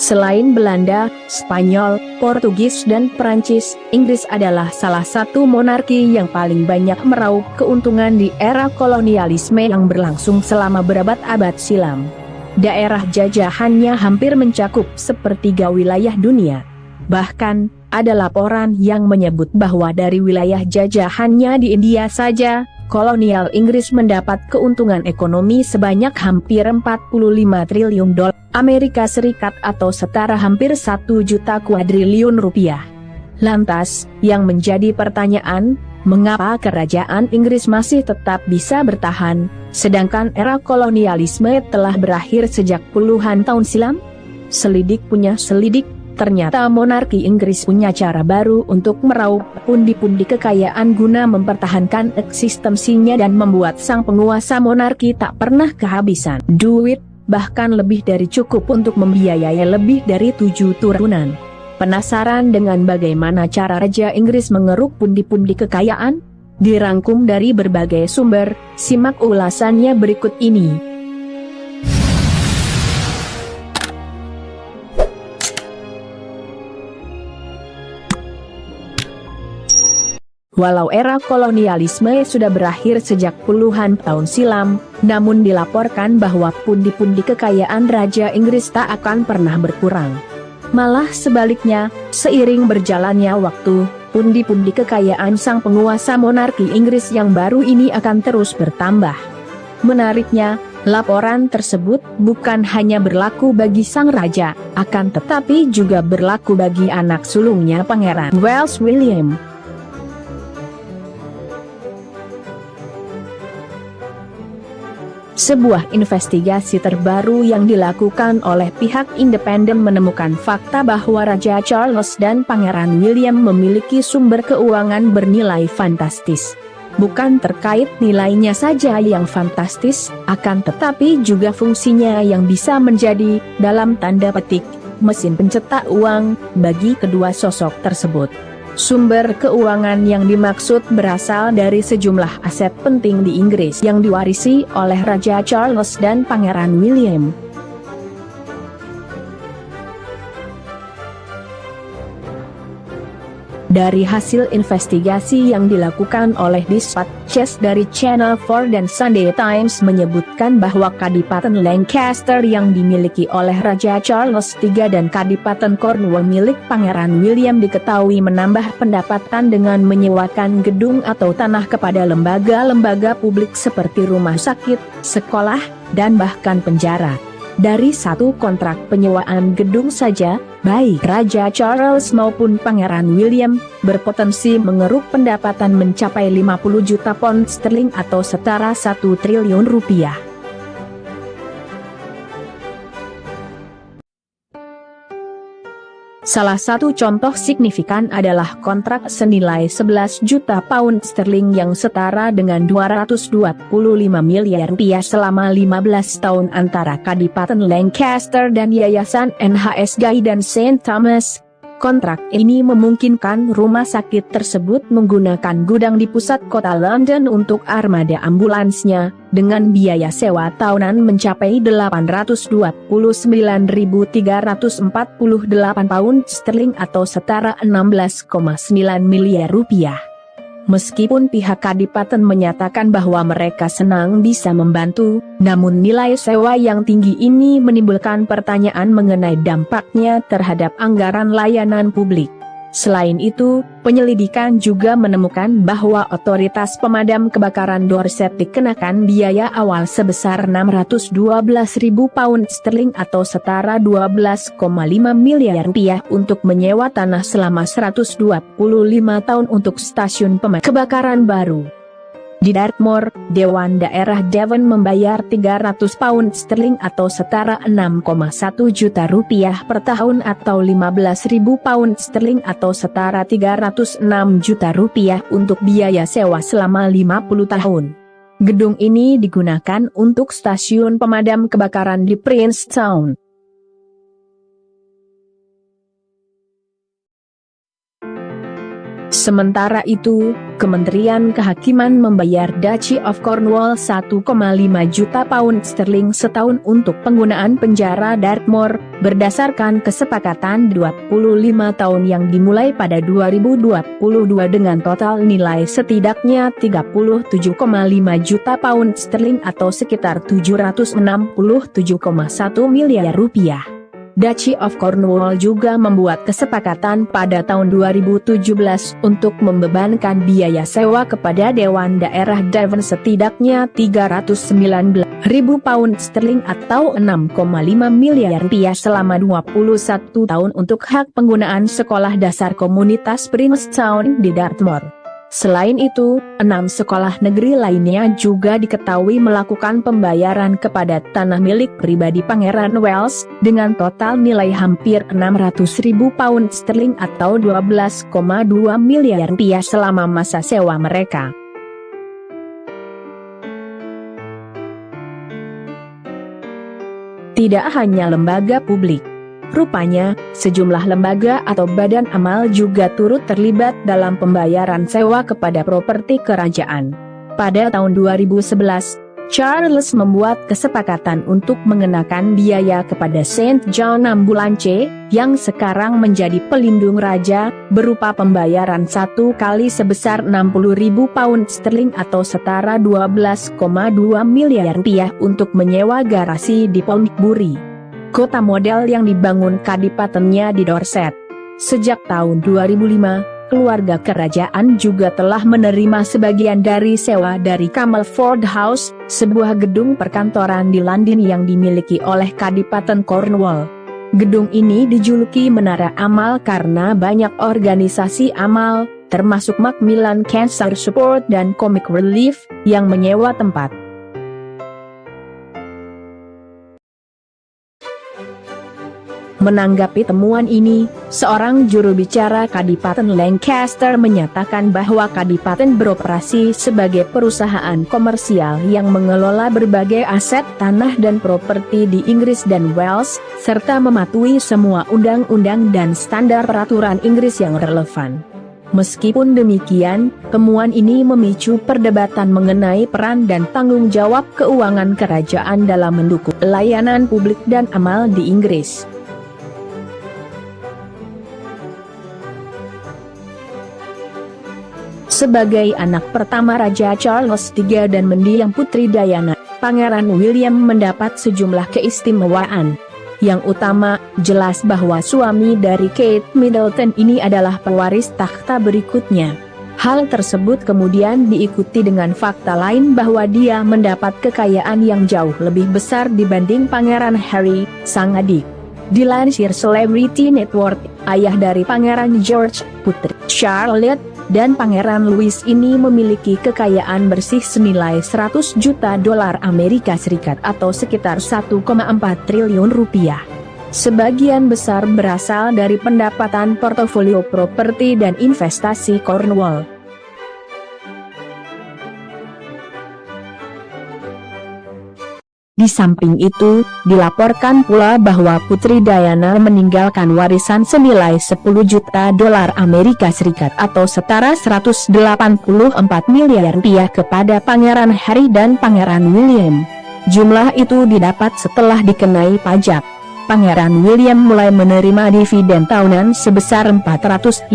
Selain Belanda, Spanyol, Portugis dan Perancis, Inggris adalah salah satu monarki yang paling banyak meraup keuntungan di era kolonialisme yang berlangsung selama berabad-abad silam. Daerah jajahannya hampir mencakup sepertiga wilayah dunia. Bahkan, ada laporan yang menyebut bahwa dari wilayah jajahannya di India saja, kolonial Inggris mendapat keuntungan ekonomi sebanyak hampir 45 triliun dolar Amerika Serikat atau setara hampir 1 juta kuadriliun rupiah. Lantas, yang menjadi pertanyaan, mengapa kerajaan Inggris masih tetap bisa bertahan, sedangkan era kolonialisme telah berakhir sejak puluhan tahun silam? Selidik punya selidik, ternyata monarki Inggris punya cara baru untuk meraup pundi-pundi kekayaan guna mempertahankan eksistensinya dan membuat sang penguasa monarki tak pernah kehabisan duit, bahkan lebih dari cukup untuk membiayai lebih dari 7 turunan. Penasaran dengan bagaimana cara Raja Inggris mengeruk pundi-pundi kekayaan? Dirangkum dari berbagai sumber, simak ulasannya berikut ini. Walau era kolonialisme sudah berakhir sejak puluhan tahun silam, namun dilaporkan bahwa pundi-pundi kekayaan Raja Inggris tak akan pernah berkurang. Malah sebaliknya, seiring berjalannya waktu, pundi-pundi kekayaan sang penguasa monarki Inggris yang baru ini akan terus bertambah. Menariknya, laporan tersebut bukan hanya berlaku bagi sang raja, akan tetapi juga berlaku bagi anak sulungnya Pangeran Wales William. Sebuah investigasi terbaru yang dilakukan oleh pihak independen menemukan fakta bahwa Raja Charles dan Pangeran William memiliki sumber keuangan bernilai fantastis. Bukan terkait nilainya saja yang fantastis, akan tetapi juga fungsinya yang bisa menjadi, dalam tanda petik, mesin pencetak uang bagi kedua sosok tersebut. Sumber keuangan yang dimaksud berasal dari sejumlah aset penting di Inggris yang diwarisi oleh Raja Charles dan Pangeran William. Dari hasil investigasi yang dilakukan oleh Dispatches dari Channel 4 dan Sunday Times menyebutkan bahwa Kadipaten Lancaster yang dimiliki oleh Raja Charles III dan Kadipaten Cornwall milik Pangeran William diketahui menambah pendapatan dengan menyewakan gedung atau tanah kepada lembaga-lembaga publik seperti rumah sakit, sekolah, dan bahkan penjara. Dari satu kontrak penyewaan gedung saja, baik Raja Charles maupun Pangeran William berpotensi mengeruk pendapatan mencapai 50 juta pound sterling atau setara 1 triliun rupiah. Salah satu contoh signifikan adalah kontrak senilai 11 juta pound sterling yang setara dengan 225 miliar rupiah selama 15 tahun antara Kadipaten Lancaster dan Yayasan NHS Guy dan St. Thomas. Kontrak ini memungkinkan rumah sakit tersebut menggunakan gudang di pusat kota London untuk armada ambulansnya, dengan biaya sewa tahunan mencapai 829.348 pound sterling atau setara 16,9 miliar rupiah. Meskipun pihak Kadipaten menyatakan bahwa mereka senang bisa membantu, namun nilai sewa yang tinggi ini menimbulkan pertanyaan mengenai dampaknya terhadap anggaran layanan publik. Selain itu, penyelidikan juga menemukan bahwa otoritas pemadam kebakaran Dorset dikenakan biaya awal sebesar 612.000 pound sterling atau setara 12,5 miliar rupiah untuk menyewa tanah selama 125 tahun untuk stasiun pemadam kebakaran baru. Di Dartmoor, Dewan Daerah Devon membayar 300 pound sterling atau setara 6,1 juta rupiah per tahun atau 15.000 pound sterling atau setara 306 juta rupiah untuk biaya sewa selama 50 tahun. Gedung ini digunakan untuk stasiun pemadam kebakaran di Princetown. Sementara itu, Kementerian Kehakiman membayar Duchy of Cornwall 1,5 juta pound sterling setahun untuk penggunaan penjara Dartmoor, berdasarkan kesepakatan 25 tahun yang dimulai pada 2022 dengan total nilai setidaknya 37,5 juta pound sterling atau sekitar 767,1 miliar rupiah. Duchy of Cornwall juga membuat kesepakatan pada tahun 2017 untuk membebankan biaya sewa kepada Dewan Daerah Devon setidaknya 319.000 pound sterling atau 6,5 miliar rupiah selama 21 tahun untuk hak penggunaan sekolah dasar komunitas Princetown di Dartmoor. Selain itu, 6 sekolah negeri lainnya juga diketahui melakukan pembayaran kepada tanah milik pribadi Pangeran Wales, dengan total nilai hampir 600.000 pound sterling atau 12,2 miliar rupiah selama masa sewa mereka. Tidak hanya lembaga publik. Rupanya, sejumlah lembaga atau badan amal juga turut terlibat dalam pembayaran sewa kepada properti kerajaan. Pada tahun 2011, Charles membuat kesepakatan untuk mengenakan biaya kepada Saint John Ambulance, yang sekarang menjadi pelindung raja, berupa pembayaran satu kali sebesar 60.000 pound sterling atau setara 12,2 miliar rupiah untuk menyewa garasi di Pontbury, kota model yang dibangun kadipatennya di Dorset. Sejak tahun 2005, keluarga kerajaan juga telah menerima sebagian dari sewa dari Camelford House, sebuah gedung perkantoran di London yang dimiliki oleh Kadipaten Cornwall. Gedung ini dijuluki Menara Amal karena banyak organisasi amal, termasuk Macmillan Cancer Support dan Comic Relief, yang menyewa tempat. Menanggapi temuan ini, seorang juru bicara Kadipaten Lancaster menyatakan bahwa Kadipaten beroperasi sebagai perusahaan komersial yang mengelola berbagai aset tanah dan properti di Inggris dan Wales, serta mematuhi semua undang-undang dan standar peraturan Inggris yang relevan. Meskipun demikian, temuan ini memicu perdebatan mengenai peran dan tanggung jawab keuangan kerajaan dalam mendukung layanan publik dan amal di Inggris. Sebagai anak pertama Raja Charles III dan mendiang Putri Diana, Pangeran William mendapat sejumlah keistimewaan. Yang utama, jelas bahwa suami dari Kate Middleton ini adalah pewaris takhta berikutnya. Hal tersebut kemudian diikuti dengan fakta lain bahwa dia mendapat kekayaan yang jauh lebih besar dibanding Pangeran Harry, sang adik. Dilansir Celebrity Network, ayah dari Pangeran George, Putri Charlotte, dan Pangeran Louis ini memiliki kekayaan bersih senilai 100 juta dolar Amerika Serikat atau sekitar 1,4 triliun rupiah. Sebagian besar berasal dari pendapatan portofolio properti dan investasi Cornwall. Di samping itu, dilaporkan pula bahwa Putri Diana meninggalkan warisan senilai 10 juta dolar Amerika Serikat atau setara 184 miliar rupiah kepada Pangeran Harry dan Pangeran William. Jumlah itu didapat setelah dikenai pajak. Pangeran William mulai menerima dividen tahunan sebesar 450.000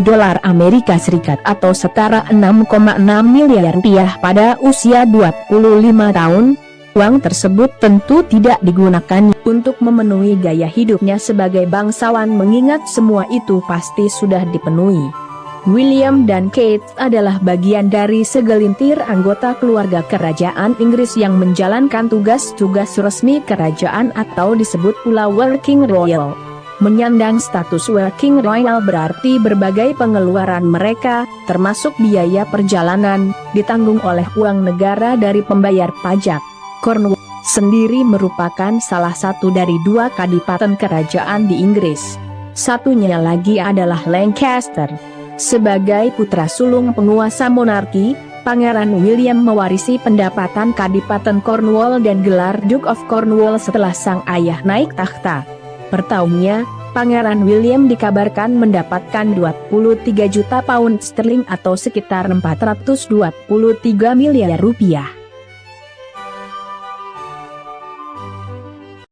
dolar Amerika Serikat atau setara 6,6 miliar rupiah pada usia 25 tahun. Uang tersebut tentu tidak digunakan untuk memenuhi gaya hidupnya sebagai bangsawan, mengingat semua itu pasti sudah dipenuhi. William dan Kate adalah bagian dari segelintir anggota keluarga kerajaan Inggris yang menjalankan tugas-tugas resmi kerajaan atau disebut pula Working Royal. Menyandang status Working Royal berarti berbagai pengeluaran mereka, termasuk biaya perjalanan, ditanggung oleh uang negara dari pembayar pajak. Cornwall sendiri merupakan salah satu dari 2 kadipaten kerajaan di Inggris. Satunya lagi adalah Lancaster. Sebagai putra sulung penguasa monarki, Pangeran William mewarisi pendapatan Kadipaten Cornwall dan gelar Duke of Cornwall setelah sang ayah naik takhta. Per tahunnya, Pangeran William dikabarkan mendapatkan 23 juta pound sterling atau sekitar 423 miliar rupiah.